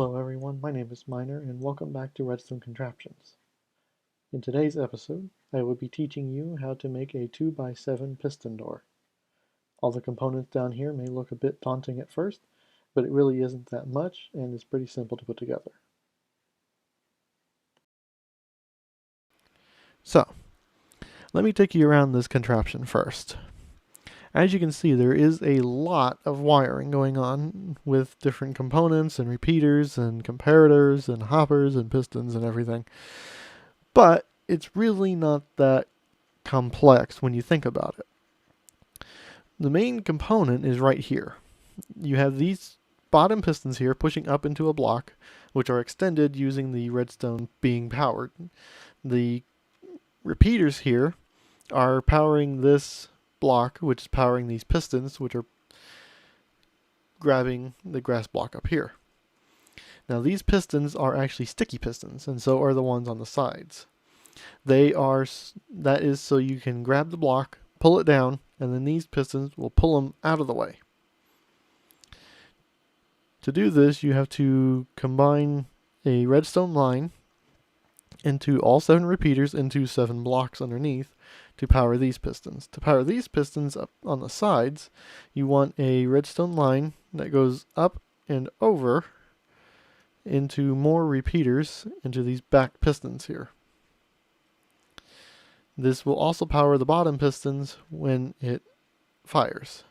Hello everyone, my name is Miner and welcome back to Redstone Contraptions. In today's episode, I will be teaching you how to make a 2x7 piston door. All the components down here may look a bit daunting at first, but it really isn't that much and is pretty simple to put together. So, let me take you around this contraption first. As you can see, there is a lot of wiring going on with different components and repeaters and comparators and hoppers and pistons and everything. But it's really not that complex when you think about it. The main component is right here. You have these bottom pistons here pushing up into a block, which are extended using the redstone being powered. The repeaters here are powering this block, which is powering these pistons, which are grabbing the grass block up here. Now these pistons are actually sticky pistons, and so are the ones on the sides. That is so you can grab the block, pull it down, and then these pistons will pull them out of the way. To do this, you have to combine a redstone line into all 7 repeaters into 7 blocks underneath to power these pistons. To power these pistons up on the sides, you want a redstone line that goes up and over into more repeaters into these back pistons here. This will also power the bottom pistons when it fires.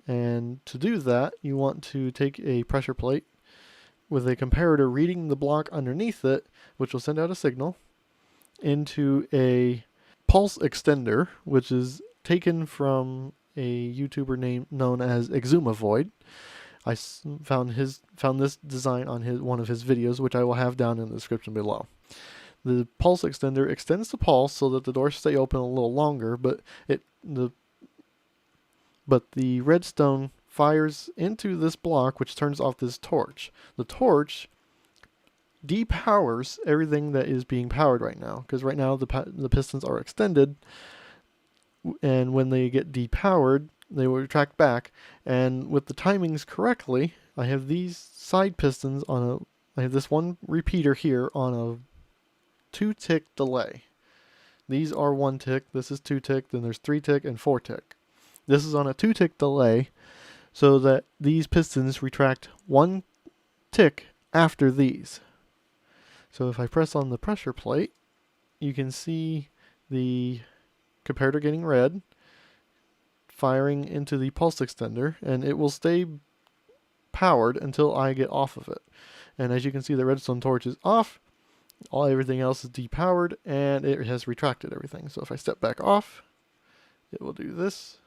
And to do that, you want to take a pressure plate with a comparator reading the block underneath it, which will send out a signal, into a pulse extender, which is taken from a YouTuber known as Xisuma. I found this design on one of his videos, which I will have down in the description below. The pulse extender extends the pulse so that the doors stay open a little longer, but the redstone fires into this block, which turns off this torch. The torch depowers everything that is being powered right now, because right now the pistons are extended, and when they get depowered, they will retract back. And with the timings correctly, I have these side pistons I have this one repeater here on a 2-tick delay. These are 1 tick, this is 2 tick, then there's 3 tick and 4 tick. This is on a 2-tick delay, so that these pistons retract 1 tick after these. So if I press on the pressure plate, you can see the comparator getting red, firing into the pulse extender, and it will stay powered until I get off of it. And as you can see, the redstone torch is off, everything else is depowered, and it has retracted everything. So if I step back off, it will do this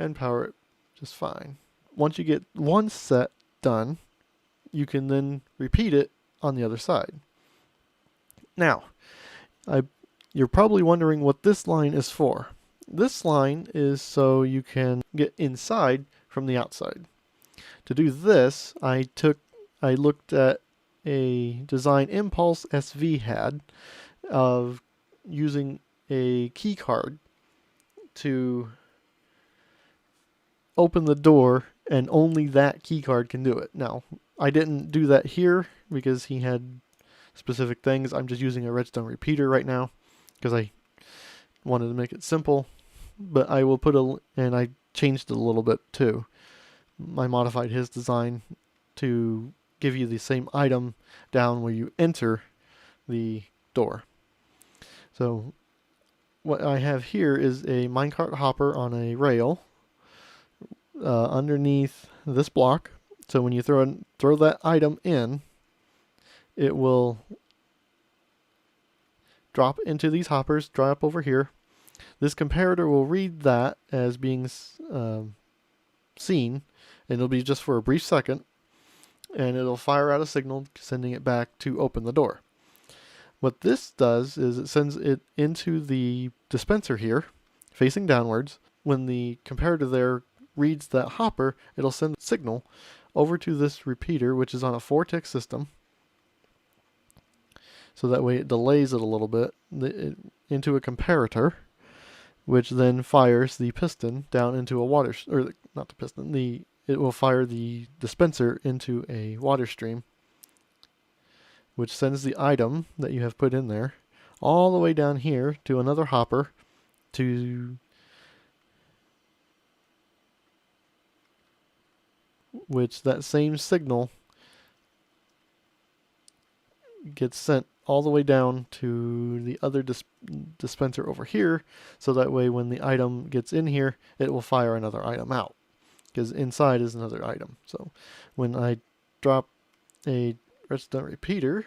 and power it just fine. Once you get one set done, you can then repeat it on the other side. Now, you're probably wondering what this line is for. This line is so you can get inside from the outside. To do this, I looked at a design Impulsesv had of using a key card to open the door, and only that key card can do it. Now, I didn't do that here because he had specific things. I'm just using a redstone repeater right now because I wanted to make it simple, but I will and I changed it a little bit too. I modified his design to give you the same item down where you enter the door. So what I have here is a minecart hopper on a rail underneath this block. So when you throw that item in, it will drop into these hoppers, drop over here. This comparator will read that as being seen, and it'll be just for a brief second, and it'll fire out a signal sending it back to open the door. What this does is it sends it into the dispenser here, facing downwards. When the comparator there reads that hopper, it'll send a signal over to this repeater, which is on a 4-tick system. So that way it delays it a little bit into a comparator, which then fires the piston down into a not the piston, it will fire the dispenser into a water stream, which sends the item that you have put in there all the way down here to another hopper, to which that same signal gets sent all the way down to the other dispenser over here, so that way when the item gets in here, it will fire another item out, because inside is another item. So when I drop a redstone repeater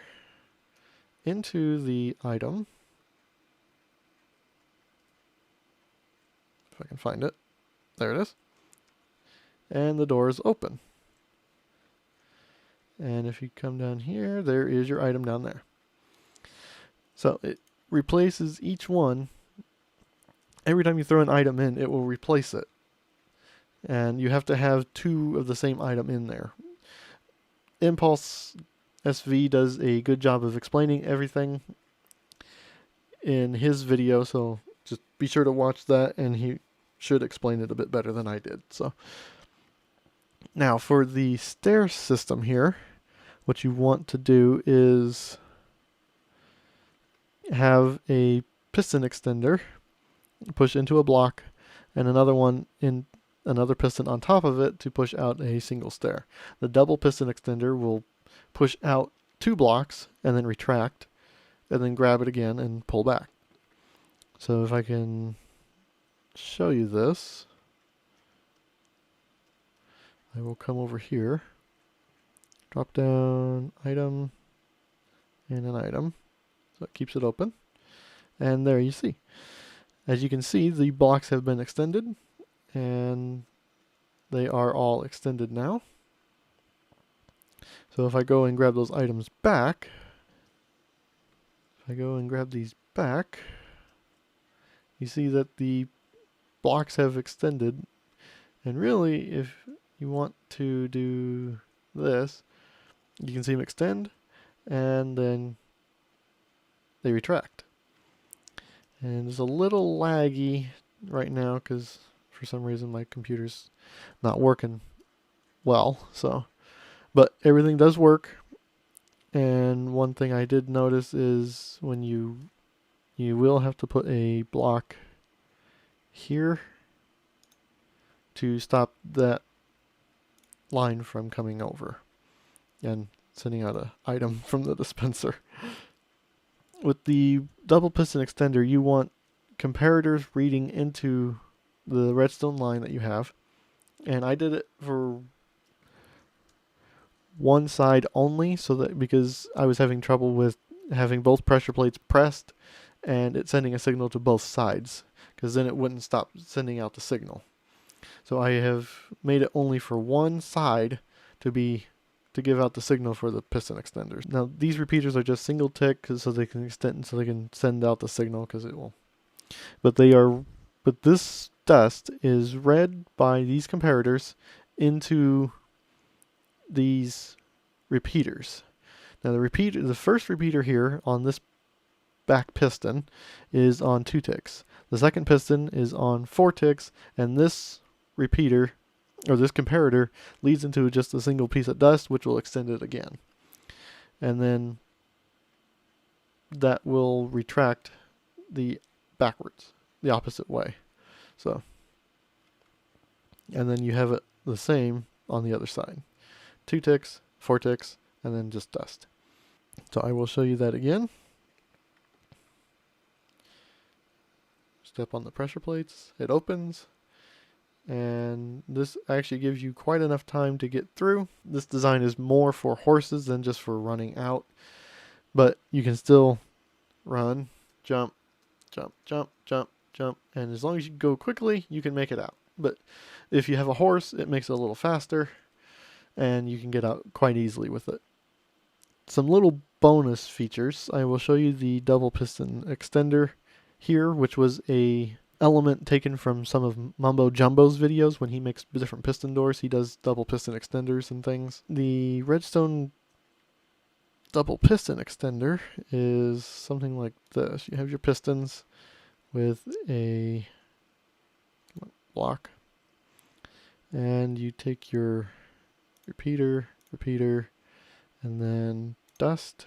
into the item, if I can find it, there it is, and the door is open. And if you come down here, there is your item down there. So it replaces each one. Every time you throw an item in, it will replace it. And you have to have 2 of the same item in there. Impulsesv does a good job of explaining everything in his video, so just be sure to watch that, and he should explain it a bit better than I did. So now for the stair system here, what you want to do is have a piston extender push into a block, and another one in another piston on top of it to push out a single stair. The double piston extender will push out 2 blocks and then retract, and then grab it again and pull back. So if I can show you this, I will come over here, drop down item and an item, so it keeps it open, and there you see. As you can see, the blocks have been extended, and they are all extended now. So if I go and grab those items back, if I go and grab these back, you see that the blocks have extended. And really, if you want to do this, you can see them extend, and then they retract. And it's a little laggy right now because for some reason my computer's not working well. So, but everything does work. And one thing I did notice is when you will have to put a block here to stop that line from coming over and sending out an item from the dispenser. With the double piston extender, you want comparators reading into the redstone line that you have, and I did it for one side only, so that because I was having trouble with having both pressure plates pressed and it sending a signal to both sides, because then it wouldn't stop sending out the signal. So I have made it only for one side to give out the signal for the piston extenders. Now these repeaters are just single tick so they can extend, so they can send out the signal, because it will. But this dust is read by these comparators into these repeaters. Now the first repeater here on this back piston is on 2 ticks. The second piston is on 4 ticks, and this repeater, or this comparator, leads into just a single piece of dust, which will extend it again. And then that will retract the backwards, the opposite way. So, and then you have it the same on the other side. 2 ticks, 4 ticks, and then just dust. So I will show you that again. Step on the pressure plates, it opens, and this actually gives you quite enough time to get through. This design is more for horses than just for running out, but you can still run, jump, jump, jump, jump, jump, and as long as you go quickly, you can make it out. But if you have a horse, it makes it a little faster, and you can get out quite easily with it. Some little bonus features. I will show you the double piston extender here, which was a element taken from some of Mumbo Jumbo's videos. When he makes different piston doors, he does double piston extenders and things. The redstone double piston extender is something like this. You have your pistons with a block, and you take your repeater, and then dust,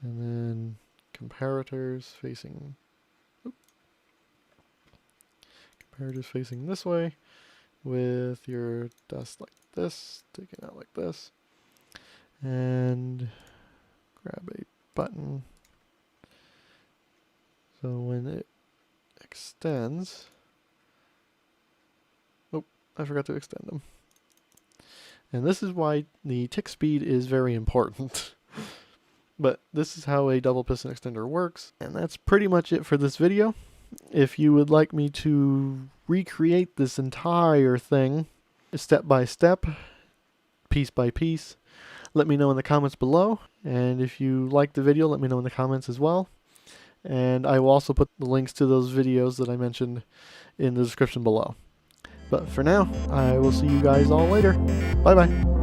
and then comparators facing this way, with your dust like this, taken out like this, and grab a button. So when it extends, oh, I forgot to extend them. And this is why the tick speed is very important. But this is how a double piston extender works, and that's pretty much it for this video. If you would like me to recreate this entire thing step by step, piece by piece, let me know in the comments below. And if you like the video, let me know in the comments as well. And I will also put the links to those videos that I mentioned in the description below. But for now, I will see you guys all later. Bye bye.